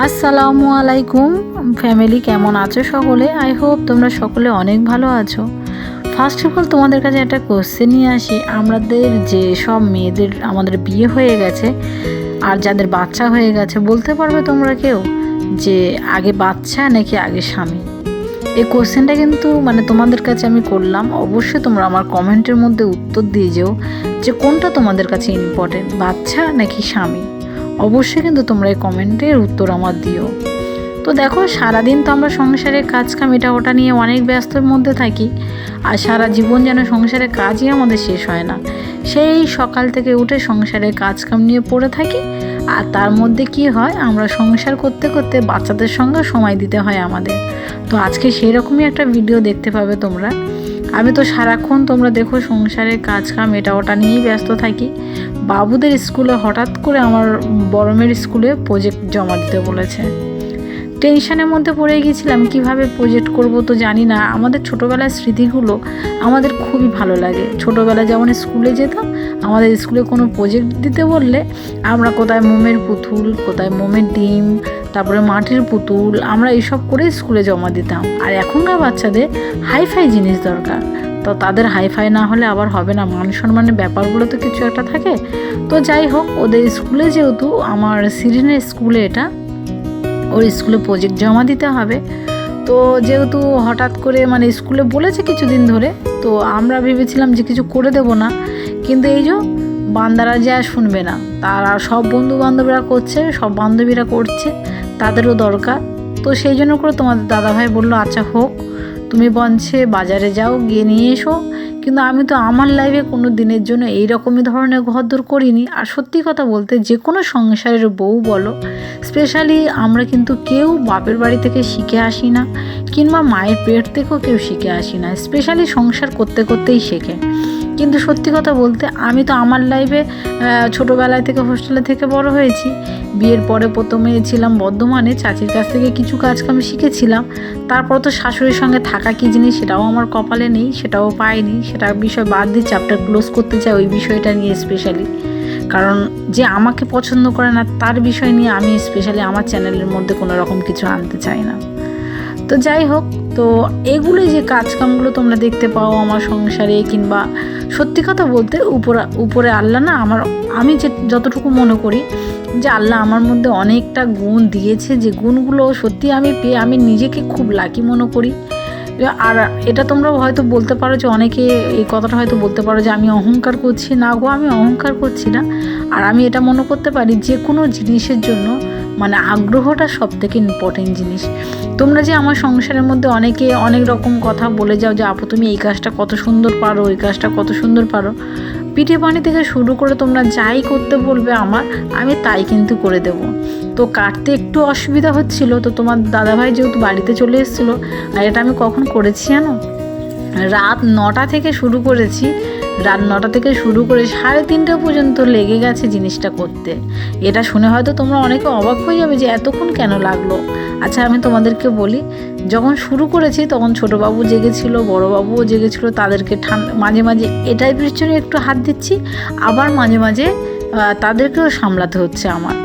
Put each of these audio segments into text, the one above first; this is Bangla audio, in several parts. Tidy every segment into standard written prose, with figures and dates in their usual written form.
আসসালামু আলাইকুম ফ্যামিলি, কেমন আছো সকলে? আই হোপ তোমরা সকলে অনেক ভালো আছো। ফার্স্ট অফ অল তোমাদের কাছে একটা কোশ্চেন নিয়ে আসি। আমাদের যে সব মেয়েদের আমাদের বিয়ে হয়ে গেছে আর যাদের বাচ্চা হয়ে গেছে, বলতে পারবে তোমরা কেউ যে আগে বাচ্চা নাকি আগে স্বামী? এই কোশ্চেনটা কিন্তু তোমাদের কাছে আমি করলাম। অবশ্যই তোমরা আমার কমেন্টের মধ্যে উত্তর দিয়ে যেও যে কোনটা তোমাদের কাছে ইম্পর্টেন্ট, বাচ্চা নাকি স্বামী। অবশ্যই কিন্তু তোমরা এই কমেন্টের উত্তর আমার দিও। তো দেখো, সারাদিন তো আমরা সংসারের কাজ কাম এটা ওটা নিয়ে অনেক ব্যস্তর মধ্যে থাকি, আর সারা জীবন যেন সংসারের কাজই আমাদের শেষ হয় না। সেই সকাল থেকে উঠে সংসারের কাজ কাম নিয়ে পড়ে থাকি, আর তার মধ্যে কি হয়, আমরা সংসার করতে করতে বাচ্চাদের সঙ্গে সময় দিতে হয় আমাদের। তো আজকে সেই রকমই একটা ভিডিও দেখতে পাবে তোমরা। আমি তো সারাক্ষণ তোমরা দেখো সংসারের কাজ কাম এটা ওটা নিয়েই ব্যস্ত থাকি। বাবুদের স্কুলে হঠাৎ করে আমার বড় মেয়ের স্কুলে প্রজেক্ট জমা দিতে বলেছে। টেনশনের মধ্যে পড়ে গিয়েছিলাম, কিভাবে প্রজেক্ট করব তো জানি না। আমাদের ছোটোবেলার স্মৃতিগুলো আমাদের খুবই ভালো লাগে। ছোটোবেলায় যেমন স্কুলে যেতাম, আমাদের স্কুলে কোনো প্রজেক্ট দিতে বললে আমরা কোথায় মোমের পুতুল, কোথায় মোমের ডিম, তারপরে মাটির পুতুল, আমরা এইসব করে স্কুলে জমা দিতাম। আর এখনকার বাচ্চাদের হাইফাই জিনিস দরকার, তো তাদের হাইফাই না হলে আবার হবে না। মান সম্মানের ব্যাপারগুলো তো কিছু একটা থাকে। তো যাই হোক, ওদের স্কুলে যেহেতু আমার সিরিনের স্কুলে এটা, ওর স্কুলে প্রজেক্ট জমা দিতে হবে। তো যেহেতু হঠাৎ করে স্কুলে বলেছে কিছুদিন ধরে, তো আমরা ভেবেছিলাম যে কিছু করে দেব না, কিন্তু এই যে বান্দারা যা শুনবে না, তারা সব বন্ধু বান্ধবীরা করছে, সব বান্ধবীরা করছে, তাদেরও দরকার। তো সেই জন্য করে তোমাদের দাদাভাই বললো আচ্ছা হোক, তুমি বঞ্চে বাজারে যাও, গিয়ে নিয়ে এসো। কিন্তু আমি তো আমার লাইফে কোনো দিনের জন্য এই রকমই ধরনের ঘরদোর করিনি। আর সত্যি কথা বলতে, যে কোনো সংসারের বউ বলো, স্পেশালি আমরা কিন্তু কেউ বাপের বাড়ি থেকে শিখে আসি না, কিংবা মায়ের পেট থেকেও কেউ শিখে আসি না। স্পেশালি সংসার করতে করতেই শেখে। কিন্তু সত্যি কথা বলতে, আমি তো আমার লাইফে ছোটোবেলায় থেকে হোস্টেলে থেকে বড় হয়েছি। বিয়ের পরে প্রথমে ছিলাম বর্ধমানে, চাচির কাছ থেকে কিছু কাজকাম শিখেছিলাম। তারপর তো শাশুড়ির সঙ্গে থাকা কী জিনিস সেটাও আমার কপালে নেই, সেটাও পাইনি। সেটা বিষয় বাদ দিয়ে চ্যাপ্টার ক্লোজ করতে চাই ওই বিষয়টা নিয়ে স্পেশালি। কারণ যে আমাকে পছন্দ করে না তার বিষয় নিয়ে আমি স্পেশালি আমার চ্যানেলের মধ্যে কোনো রকম কিছু আনতে চাই না। তো যাই হোক, তো এগুলোই যে কাজকামগুলো তোমরা দেখতে পাও আমার সংসারে, কিংবা সত্যি কথা বলতে উপরে আল্লাহ না আমি যে যতটুকু মনে করি যে আল্লাহ আমার মধ্যে অনেকটা গুণ দিয়েছে, যে গুণগুলো সত্যি আমি পেয়ে আমি নিজেকে খুব লাকি মনে করি। আর এটা তোমরা হয়তো বলতে পারো যে অনেকে এই কথাটা হয়তো বলতে পারো যে আমি অহংকার করছি। না গো, আমি অহংকার করছি না। আর আমি এটা মনে করতে পারি যে কোনো জিনিসের জন্য আগ্রহটা সব থেকে ইম্পর্টেন্ট জিনিস। তোমরা যে আমার সংসারের মধ্যে অনেকে অনেক রকম কথা বলে যাও যে আপু তুমি এই কাজটা কত সুন্দর পারো, এই কাজটা কত সুন্দর পারো, পিঠে পানি থেকে শুরু করে তোমরা যাই করতে বলবে আমি তাই কিন্তু করে দেব। তো কাটতে একটু অসুবিধা হচ্ছিল, তো তোমার দাদাভাই যেহেতু বাড়িতে চলে এসেছিলো, আর এটা আমি কখন করেছি জানো? রাত 9টা থেকে শুরু করেছি। রাত 9টা থেকে শুরু করে 3:30 পর্যন্ত লেগে গেছে জিনিসটা করতে। এটা শুনে হয়তো তোমরা অনেকে অবাক হয়ে যাবে যে এতক্ষণ কেন লাগলো। আচ্ছা, আমি তোমাদেরকে বলি, যখন শুরু করেছি তখন ছোটোবাবু জেগেছিল, বড়োবাবুও জেগেছিল। তাদেরকে মাঝে মাঝে এটাই পিছনে একটু হাত দিচ্ছি, আবার মাঝে মাঝে তাদেরকেও সামলাতে হচ্ছে আমার।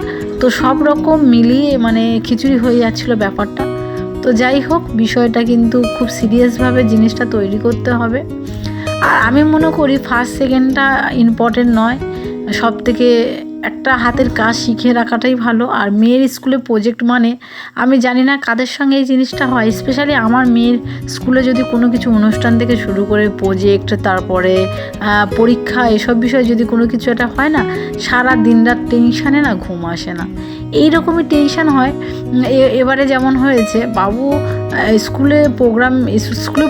তো সব রকম মিলিয়ে খিচুড়ি হয়ে যাচ্ছিলো ব্যাপারটা। তো যাই হোক, বিষয়টা কিন্তু খুব সিরিয়াসভাবে জিনিসটা তৈরি করতে হবে। আর আমি মনে করি ফার্স্ট সেকেন্ডটা ইম্পর্টেন্ট নয়, সব থেকে একটা হাতের কাজ শিখে রাখাটাই ভালো। আর মেয়ের স্কুলে প্রজেক্ট আমি জানি না কাদের সঙ্গে এই জিনিসটা হয়। স্পেশালি আমার মেয়ের স্কুলে যদি কোনো কিছু অনুষ্ঠান থেকে শুরু করে প্রজেক্ট, তারপরে পরীক্ষা, এসব বিষয়ে যদি কোনো কিছু একটা হয় না, সারা দিন রাত টেনশানে ঘুম আসে না। এই রকমই টেনশান হয়। এবারে যেমন হয়েছে, বাবু স্কুলে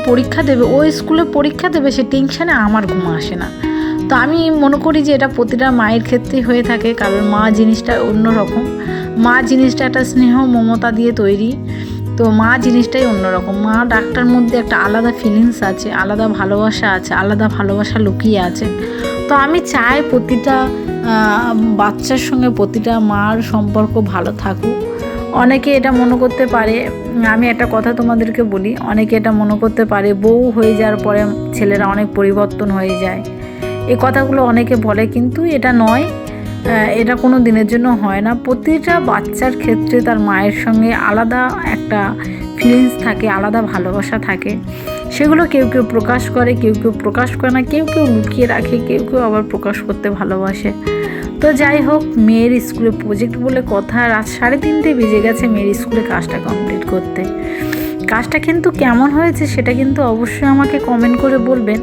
পরীক্ষা দেবে, ও স্কুলে পরীক্ষা দেবে, সে টেনশানে আমার ঘুম আসে না। তো আমি মনে করি যে এটা প্রতিটা মায়ের ক্ষেত্রেই হয়ে থাকে, কারণ মা জিনিসটা অন্যরকম। মা জিনিসটা একটা স্নেহ মমতা দিয়ে তৈরি। তো মা জিনিসটাই অন্যরকম। মা ডাকটার মধ্যে একটা আলাদা ফিলিংস আছে, আলাদা ভালোবাসা আছে, আলাদা ভালোবাসা লুকিয়ে আছে। তো আমি চাই প্রতিটা বাচ্চার সঙ্গে প্রতিটা মার সম্পর্ক ভালো থাকুক। অনেকে এটা মনে করতে পারে, আমি একটা কথা তোমাদেরকে বলি, অনেকে এটা মনে করতে পারে বউ হয়ে যাওয়ার পরে ছেলেরা অনেক পরিবর্তন হয়ে যায়। এই কথাগুলো অনেকে বলে, কিন্তু এটা নয়। এটা কোনো দিনের জন্য হয় না। প্রতিটা বাচ্চার ক্ষেত্রে তার মায়ের সঙ্গে আলাদা একটা ফিলিংস থাকে, আলাদা ভালোবাসা থাকে। সেগুলো কেউ কেউ প্রকাশ করে, কেউ কেউ প্রকাশ করে না, কেউ কেউ লুকিয়ে রাখে, কেউ কেউ আবার প্রকাশ করতে ভালোবাসে। তো যাই হোক, মেয়ের স্কুলে প্রজেক্ট বলে কথা, রাত 3:30 বেজে গেছে মেয়ের স্কুলে কাজটা কমপ্লিট করতে। কাজটা কিন্তু কেমন হয়েছে সেটা কিন্তু অবশ্যই আমাকে কমেন্ট করে বলবেন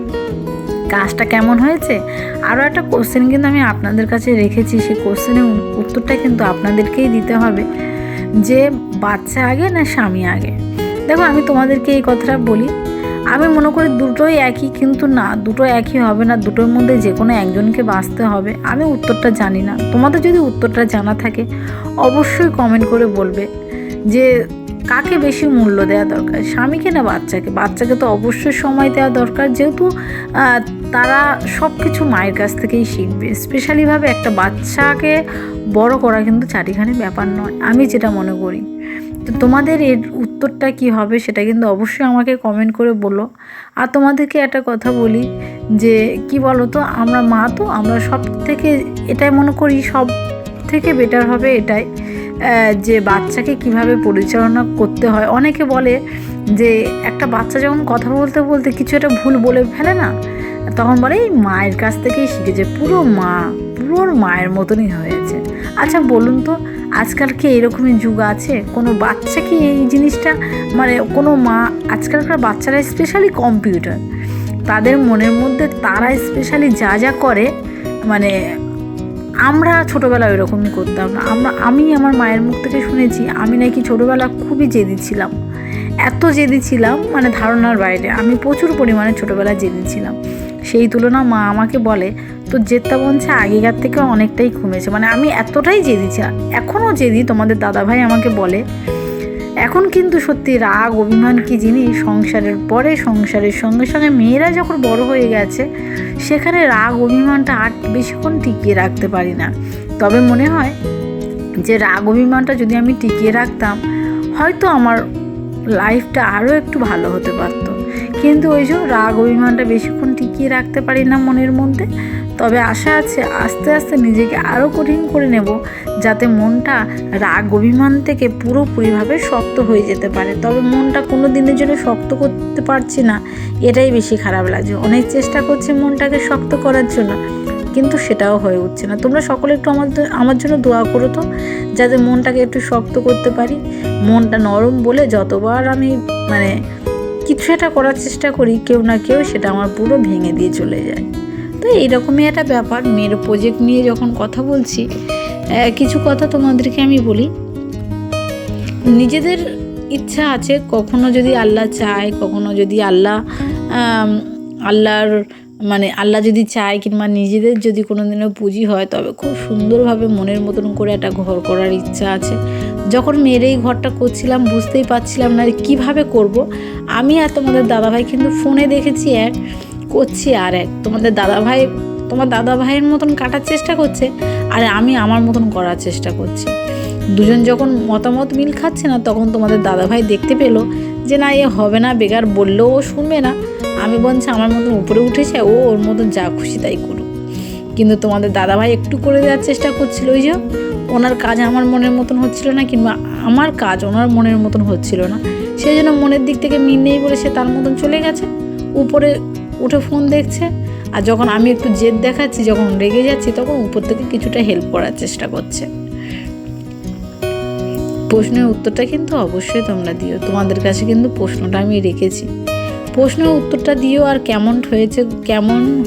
কাজটা কেমন হয়েছে। আরও একটা কোশ্চেন কিন্তু আমি আপনাদের কাছে রেখেছি, সেই কোশ্চেনের উত্তরটা কিন্তু আপনাদেরকেই দিতে হবে যে বাচ্চা আগে না স্বামী আগে। দেখো, আমি তোমাদেরকে এই কথাটা বলি, আমি মনে করি দুটোই একই, কিন্তু না, দুটো একই হবে না, দুটোর মধ্যে যে কোনো একজনকে বাঁচতে হবে। আমি উত্তরটা জানি না, তোমাদের যদি উত্তরটা জানা থাকে অবশ্যই কমেন্ট করে বলবে যে কাকে বেশি মূল্য দেওয়া দরকার, স্বামীকে না বাচ্চাকে। বাচ্চাকে তো অবশ্যই সময় দেওয়া দরকার, যেহেতু তারা সব কিছু মায়ের কাছ থেকেই শিখবে। স্পেশালিভাবে একটা বাচ্চাকে বড় করা কিন্তু চারিখানি ব্যাপার নয়, আমি যেটা মনে করি। তো তোমাদের এর উত্তরটা কি হবে সেটা কিন্তু অবশ্যই আমাকে কমেন্ট করে বলো। আর তোমাদেরকে একটা কথা বলি যে কি বলো তো, আমরা মা, তো আমরা সব থেকে এটাই মনে করি সব থেকে বেটার হবে এটাই যে বাচ্চাকে কিভাবে পরিচালনা করতে হয়। অনেকে বলে যে একটা বাচ্চা যখন কথা বলতে বলতে কিছু একটা ভুল বলে ফেলে না, তখন বলে এই মায়ের কাছ থেকেই শিখেছে, পুরো মায়ের মতনই হয়েছে। আচ্ছা বলুন তো, আজকাল কি এরকমই যুগ আছে? কোনো বাচ্চা কি এই জিনিসটা, মানে কোনো মা, আজকালকার বাচ্চারা স্পেশালি কম্পিউটার, তাদের মনের মধ্যে তারা স্পেশালি যা যা করে, মানে আমরা ছোটোবেলায় ওইরকমই করতাম না। আমি আমার মায়ের মুখ থেকে শুনেছি আমি নাকি ছোটোবেলা খুবই জেদি ছিলাম, এত জেদি ছিলাম মানে ধারণার বাইরে। আমি প্রচুর পরিমাণে ছোটোবেলায় জেদি ছিলাম। সেই তুলনা মা আমাকে বলে তো জেদটা বলছে আগেকার থেকে অনেকটাই কমেছে, মানে আমি এতটাই জেদি ছিলাম, এখনও জেদি। তোমাদের দাদাভাই আমাকে বলে এখন কিন্তু সত্যি রাগ অভিমান কি জিনিস, সংসারের পরে সংসারের সঙ্গে সঙ্গে মেয়েরা যখন বড় হয়ে গেছে সেখানে রাগ অভিমানটা আর বেশিক্ষণ টিকিয়ে রাখতে পারি না। তবে মনে হয় যে রাগ অভিমানটা যদি আমি টিকিয়ে রাখতাম হয়তো আমার লাইফটা আরও একটু ভালো হতে পারতো, কিন্তু ওই যে রাগ অভিমানটা বেশিক্ষণ টিকিয়ে রাখতে পারি না মনের মধ্যে। তবে আশা আছে আস্তে আস্তে নিজেকে আরও কঠিন করে নেব, যাতে মনটা রাগ অভিমান থেকে পুরোপুরিভাবে শক্ত হয়ে যেতে পারে। তবে মনটা কোনো দিনের জন্য শক্ত করতে পারছি না, এটাই বেশি খারাপ লাগছে। অনেক চেষ্টা করছি মনটাকে শক্ত করার জন্য, কিন্তু সেটাও হয়ে উঠছে না। তোমরা সকলে একটু আমার জন্য দোয়া করো তো, যাতে মনটাকে একটু শক্ত করতে পারি। মনটা নরম বলে যতবার আমি মানে কিছু একটা করার চেষ্টা করি, কেউ না কেউ সেটা আমার পুরো ভেঙে দিয়ে চলে যায়। তো এইরকমই একটা ব্যাপার। মেয়ের প্রজেক্ট নিয়ে যখন কথা বলছি, কিছু কথা তোমাদেরকে আমি বলি। নিজেদের ইচ্ছা আছে, কখনো যদি আল্লাহ চায়, কখনো যদি আল্লাহ যদি চায়, কিংবা নিজেদের যদি কোনো দিনও পুঁজি হয়, তবে খুব সুন্দরভাবে মনের মতন করে একটা ঘর করার ইচ্ছা আছে। যখন মেয়ের এই ঘরটা করছিলাম বুঝতেই পারছিলাম না কিভাবে করব। আমি আর তোমাদের দাদাভাই কিন্তু ফোনে দেখেছি এক, করছি আর এক। তোমার দাদাভাইয়ের মতন কাটার চেষ্টা করছে, আর আমি আমার মতন করার চেষ্টা করছি। দুজন যখন মতামত মিল খাচ্ছে না, তখন তোমাদের দাদাভাই দেখতে পেলো যে না, এ হবে না, বেকার বললেও ও শুনবে না। আমি বলছি আমার মতন উপরে উঠেছে, ও ওর মতন যা খুশি তাই করুক। কিন্তু তোমাদের দাদাভাই একটু করে দেওয়ার চেষ্টা করছিল, ওই যে ওনার কাজ আমার মনের মতন হচ্ছিল না, কিংবা আমার কাজ ওনার মনের মতন হচ্ছিল না। সেই জন্য মনের দিক থেকে মিল নেই বলে সে তার মতন চলে গেছে, উপরে উঠে ফোন দেখছে। আর যখন আমি একটু জেদ দেখাচ্ছি, যখন রেগে যাচ্ছি, তখন উপর থেকে কিছুটা হেল্প করার চেষ্টা করছে। প্রশ্নের উত্তরটা কিন্তু অবশ্যই তোমরা দিও, তোমাদের কাছে কিন্তু প্রশ্নটা আমি রেখেছি। প্রশ্নের উত্তরটা দিও, আর কেমন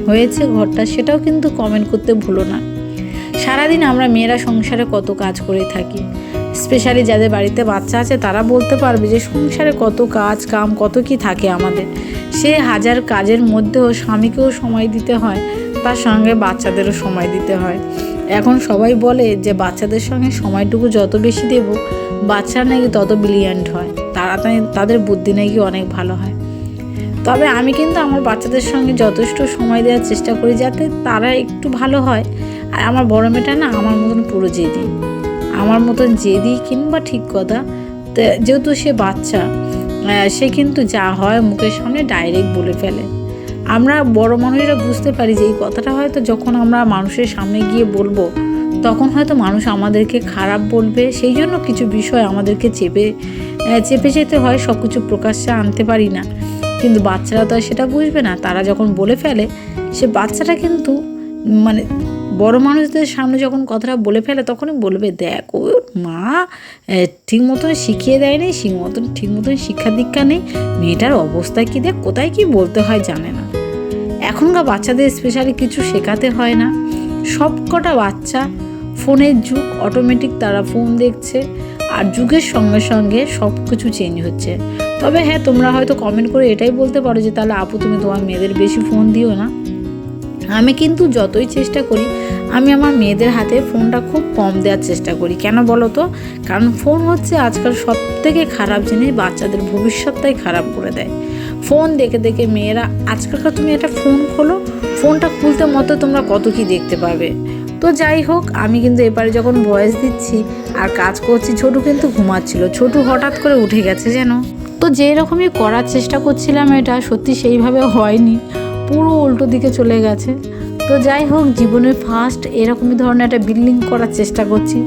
হয়েছে ঘরটা সেটাও কিন্তু কমেন্ট করতে ভুলো না। সারাদিন আমরা মেয়েরা সংসারে কত কাজ করে থাকি, স্পেশালি যাদের বাড়িতে বাচ্চা আছে তারা বলতে পারবে যে সংসারে কত কাজ কাম কত কি থাকে আমাদের। সে হাজার কাজের মধ্যেও স্বামীকেও সময় দিতে হয়, তার সঙ্গে বাচ্চাদেরও সময় দিতে হয়। এখন সবাই বলে যে বাচ্চাদের সঙ্গে সময়টুকু যত বেশি দেব, বাচ্চারা নাকি তত ব্রিলিয়ান্ট হয়, তাদের বুদ্ধি নাকি অনেক ভালো হয়। তবে আমি কিন্তু আমার বাচ্চাদের সঙ্গে যথেষ্ট সময় দেওয়ার চেষ্টা করি, যাতে তারা একটু ভালো হয়। আর আমার বড় মেয়েটা না আমার মতন পুরো জেদি, কিংবা ঠিক কথা, যেহেতু সে বাচ্চা, সে কিন্তু যা হয় মুখের সামনে ডাইরেক্ট বলে ফেলে। আমরা বড় মানুষরা বুঝতে পারি যে এই কথাটা হয়তো যখন আমরা মানুষের সামনে গিয়ে বলবো, তখন হয়তো মানুষ আমাদেরকে খারাপ বলবে, সেই জন্য কিছু বিষয় আমাদেরকে চেপে যেতে হয়, সব কিছু প্রকাশ্যে আনতে পারি না। কিন্তু বাচ্চারা তো আর সেটা বুঝবে না, তারা যখন বলে ফেলে সে বাচ্চাটা কিন্তু মানে বড় মানুষদের সামনে যখন কথাটা বলে ফেলে তখনই বলবে, দেখ ওর মা ঠিক মতন শিখিয়ে দেয়নি, ঠিক মতন শিক্ষা দীক্ষা নেই, মেয়েটার অবস্থা কী দেখ, কোথায় কি বলতে হয় জানে না। এখনকার বাচ্চাদের স্পেশালি কিছু শেখাতে হয় না, সব কটা বাচ্চা ফোনের যুগ, অটোমেটিক তারা ফোন দেখছে, আর যুগের সঙ্গে সঙ্গে সব কিছু চেঞ্জ হচ্ছে। তবে হ্যাঁ, তোমরা হয়তো কমেন্ট করে এটাই বলতে পারো যে তাহলে আপু তুমি তোমার মেয়েদের বেশি ফোন দিও না। আমি কিন্তু যতই চেষ্টা করি আমি আমার মেয়েদের হাতে ফোনটা খুব কম দেওয়ার চেষ্টা করি। কেন বলো তো? কারণ ফোন হচ্ছে আজকাল সব থেকে খারাপ জিনিস, বাচ্চাদের ভবিষ্যৎটাই খারাপ করে দেয়। ফোন দেখে দেখে মেয়েরা আজকালকার, তুমি একটা ফোন খোলো, ফোনটা খুলতে মতো তোমরা কত কি দেখতে পাবে। তো যাই হোক, আমি কিন্তু এবারে যখন ভয়েস দিচ্ছি আর কাজ করছি, ছোটু কিন্তু ঘুমাচ্ছিল, ছোটু হঠাৎ করে উঠে গেছে যেন। তো যেই রকমই করার চেষ্টা করছিলাম এটা সত্যি সেইভাবে হয়নি, পুরো উল্টো দিকে চলে গেছে। তো যাই হোক, জীবনের ফার্স্ট এরকমই ধরনের একটা বিল্ডিং করার চেষ্টা করছি।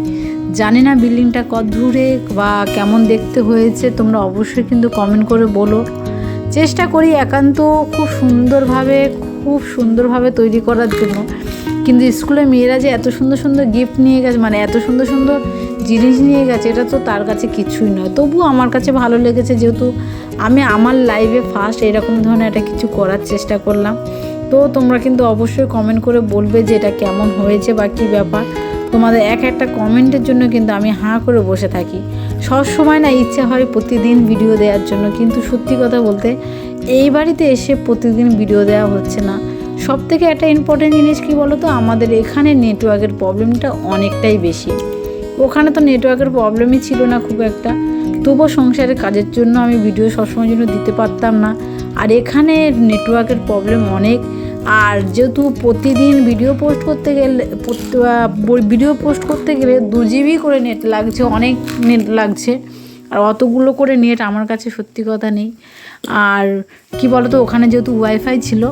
জানি না বিল্ডিংটা কত দূরে বা কেমন দেখতে হয়েছে, তোমরা অবশ্যই কিন্তু কমেন্ট করে বলো। চেষ্টা করি একান্ত খুব সুন্দরভাবে তৈরি করার জন্য। কিন্তু স্কুলে মেয়েরা যে এত সুন্দর সুন্দর গিফট নিয়ে গেছে, মানে এত সুন্দর সুন্দর জিনিস নিয়ে গেছে, এটা তো তার কাছে কিছুই নয়। তবুও আমার কাছে ভালো লেগেছে, যেহেতু আমি আমার লাইফে ফার্স্ট এরকম ধরনের একটা কিছু করার চেষ্টা করলাম। তো তোমরা কিন্তু অবশ্যই কমেন্ট করে বলবে যে এটা কেমন হয়েছে বা কী ব্যাপার। তোমাদের এক একটা কমেন্টের জন্য কিন্তু আমি হাঁ করে বসে থাকি। সব সময় না ইচ্ছা হয় প্রতিদিন ভিডিও দেওয়ার জন্য, কিন্তু সত্যি কথা বলতে এই বাড়িতে এসে প্রতিদিন ভিডিও দেওয়া হচ্ছে না। সব থেকে একটা ইম্পর্টেন্ট জিনিস কী বলো তো, আমাদের এখানে নেটওয়ার্কের প্রবলেমটা অনেকটাই বেশি। ওখানে তো নেটওয়ার্কের প্রবলেমই ছিল না খুব একটা, তবুও সংসারের কাজের জন্য আমি ভিডিও সবসময়ের জন্য দিতে পারতাম না। আর এখানে নেটওয়ার্কের প্রবলেম অনেক, আর যেহেতু প্রতিদিন ভিডিও পোস্ট করতে গেলে 2 GB করে নেট লাগছে, অনেক নেট লাগছে। আর অতগুলো করে নেট আমার কাছে সত্যি কথা নেই। আর কি বলো তো, ওখানে যেহেতু ওয়াইফাই ছিল,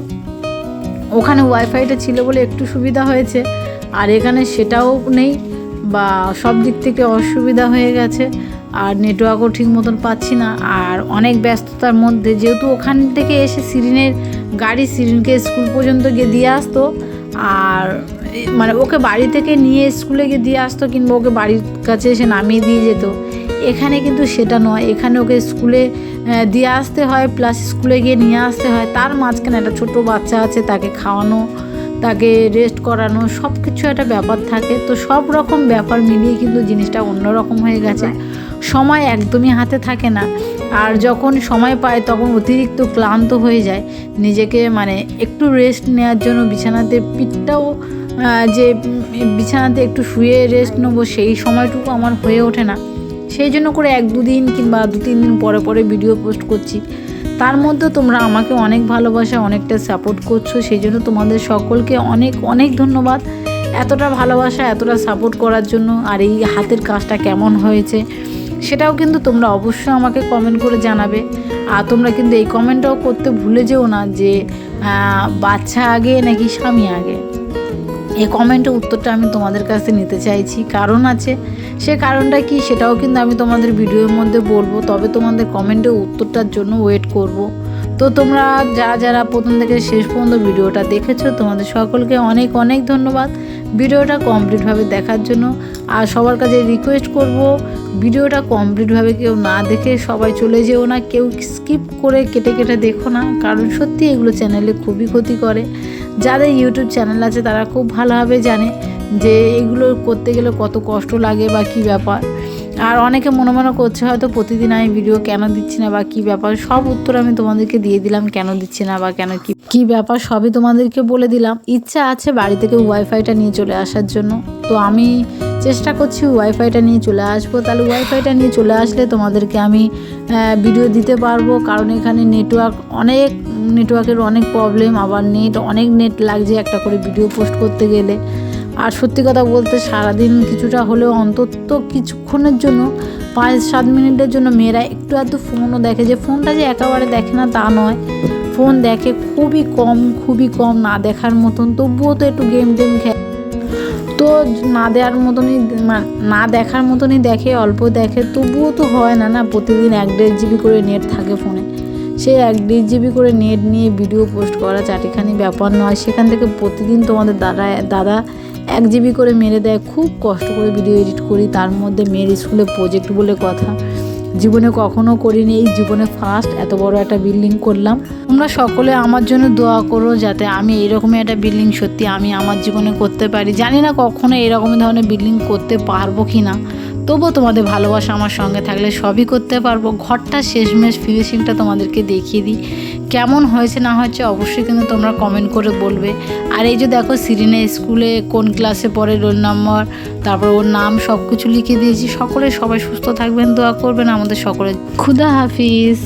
ওখানে ওয়াইফাইটা ছিল বলে একটু সুবিধা হয়েছে, আর এখানে সেটাও নেই, বা সব দিক থেকে অসুবিধা হয়ে গেছে। আর নেটওয়ার্কও ঠিক মতন পাচ্ছি না। আর অনেক ব্যস্ততার মধ্যে, যেহেতু ওখান থেকে এসে সিরিনকে স্কুল পর্যন্ত গিয়ে দিয়ে আসতো, আর মানে ওকে বাড়ি থেকে নিয়ে স্কুলে গিয়ে দিয়ে আসতো, কিংবা ওকে বাড়ির কাছে এসে নামিয়ে দিয়ে যেত। এখানে কিন্তু সেটা নয়, এখানে ওকে স্কুলে দিয়ে আসতে হয়, প্লাস স্কুলে গিয়ে নিয়ে আসতে হয়। তার মাঝখানে একটা ছোটো বাচ্চা আছে, তাকে খাওয়ানো, তাকে রেস্ট করানো, সব কিছু একটা ব্যাপার থাকে। তো সব রকম ব্যাপার মিলিয়ে কিন্তু জিনিসটা অন্যরকম হয়ে গেছে। সময় একদমই হাতে থাকে না, আর যখন সময় পায় তখন অতিরিক্ত ক্লান্ত হয়ে যায়। নিজেকে মানে একটু রেস্ট নেওয়ার জন্য বিছানাতে বিছানাতে একটু শুয়ে রেস্ট নেবো, সেই সময়টুকু আমার হয়ে ওঠে না। সেই জন্য করে 1-2 দিন কিংবা 2-3 দিন পরে পরে ভিডিও পোস্ট করছি। তার মধ্যে তোমরা আমাকে অনেক ভালোবাসা, অনেকটা সাপোর্ট করছো, সেই জন্য তোমাদের সকলকে অনেক অনেক ধন্যবাদ। এতটা ভালোবাসা, এতটা সাপোর্ট করার জন্য। আর এই হাতের কাজটা কেমন হয়েছে সেটাও কিন্তু তোমরা অবশ্যই আমাকে কমেন্ট করে জানাবে। আর তোমরা কিন্তু এই কমেন্টটাও করতে ভুলে যেও না যে বাচ্চা আগে নাকি স্বামী আগে। এই কমেন্টের উত্তরটা আমি তোমাদের কাছে নিতে চাইছি, কারণ আছে। সে কারণটা কি সেটাও কিন্তু আমি তোমাদের ভিডিওর মধ্যে বলবো, তবে তোমাদের কমেন্টের উত্তরটার জন্য ওয়েট করব। তো তোমরা যারা প্রথম থেকে শেষ পর্যন্ত ভিডিওটা দেখেছো, তোমাদের সকলকে অনেক অনেক ধন্যবাদ ভিডিওটা কমপ্লিটভাবে দেখার জন্য। আর সবার কাছে রিকোয়েস্ট করব, ভিডিওটা কমপ্লিটভাবে কেউ না দেখে সবাই চলে যেও না, কেউ স্কিপ করে কেটে কেটে দেখো না, কারণ সত্যি এগুলো চ্যানেলে খুবই ক্ষতি করে। যাদের ইউটিউব চ্যানেল আছে তারা খুব ভালোভাবে জানে যে এগুলো করতে গেলে কত কষ্ট লাগে বা কী ব্যাপার। আর অনেকে মনে মনে করছে হয়তো প্রতিদিন আমি ভিডিও কেন দিচ্ছি না বা কী ব্যাপার, সব উত্তর আমি তোমাদেরকে দিয়ে দিলাম, কেন দিচ্ছি না বা কেন কী ব্যাপার সবই তোমাদেরকে বলে দিলাম। ইচ্ছা আছে বাড়ি থেকে ওয়াইফাইটা নিয়ে চলে আসার জন্য, তো আমি চেষ্টা করছি ওয়াইফাইটা নিয়ে চলে আসবো। তাহলে ওয়াইফাইটা নিয়ে চলে আসলে তোমাদেরকে আমি ভিডিও দিতে পারবো, কারণ এখানে নেটওয়ার্কের অনেক প্রবলেম, আবার অনেক নেট লাগছে একটা করে ভিডিও পোস্ট করতে গেলে। আর সত্যি কথা বলতে সারাদিন কিছুটা হলেও অন্তত কিছুক্ষণের জন্য 5-7 মিনিটের জন্য মেয়েরা একটু আধটু ফোনও দেখে, যে ফোনটা যে একেবারে দেখে না তা নয়, ফোন দেখে খুবই কম, না দেখার মতন, তবুও তো একটু গেম খেলে। তো না দেওয়ার মতনই না দেখার মতনই দেখে, অল্প দেখে, তবুও তো হয় না না, প্রতিদিন 1-1.5 জিবি করে নেট থাকে ফোনে, সেই 1-1.5 জিবি করে নেট নিয়ে ভিডিও পোস্ট করা চাটিখানি ব্যাপার নয়। সেখান থেকে প্রতিদিন তোমাদের দাদা 1 জিবি করে মেরে দেয়। খুব কষ্ট করে ভিডিও এডিট করি, তার মধ্যে মেয়ের স্কুলে প্রজেক্ট বলে কথা, জীবনে কখনো করিনি, এই জীবনে ফার্স্ট এত বড় একটা বিল্ডিং করলাম। তোমরা সকলে আমার জন্য দোয়া করো যাতে আমি এরকমই একটা বিল্ডিং সত্যি আমি আমার জীবনে করতে পারি। জানি না কখনো এরকম ধরনের বিল্ডিং করতে পারবো কি না, তবুও তোমাদের ভালোবাসা আমার সঙ্গে থাকলে সবই করতে পারবো। ঘরটা শেষমেশ ফিনিশিংটা তোমাদেরকে দেখিয়ে দিই, কেমন হয়েছে না হয়েছে অবশ্যই কিন্তু তোমরা কমেন্ট করে বলবে। আর এই যে দেখো সিরিনা স্কুলে কোন ক্লাসে পড়ে, রোল নম্বর, তারপর ওর নাম সব কিছু লিখে দিয়েছি। সবাই সুস্থ থাকবেন, দোয়া করবেন আমাদের সকলে। খুদা হাফিজ।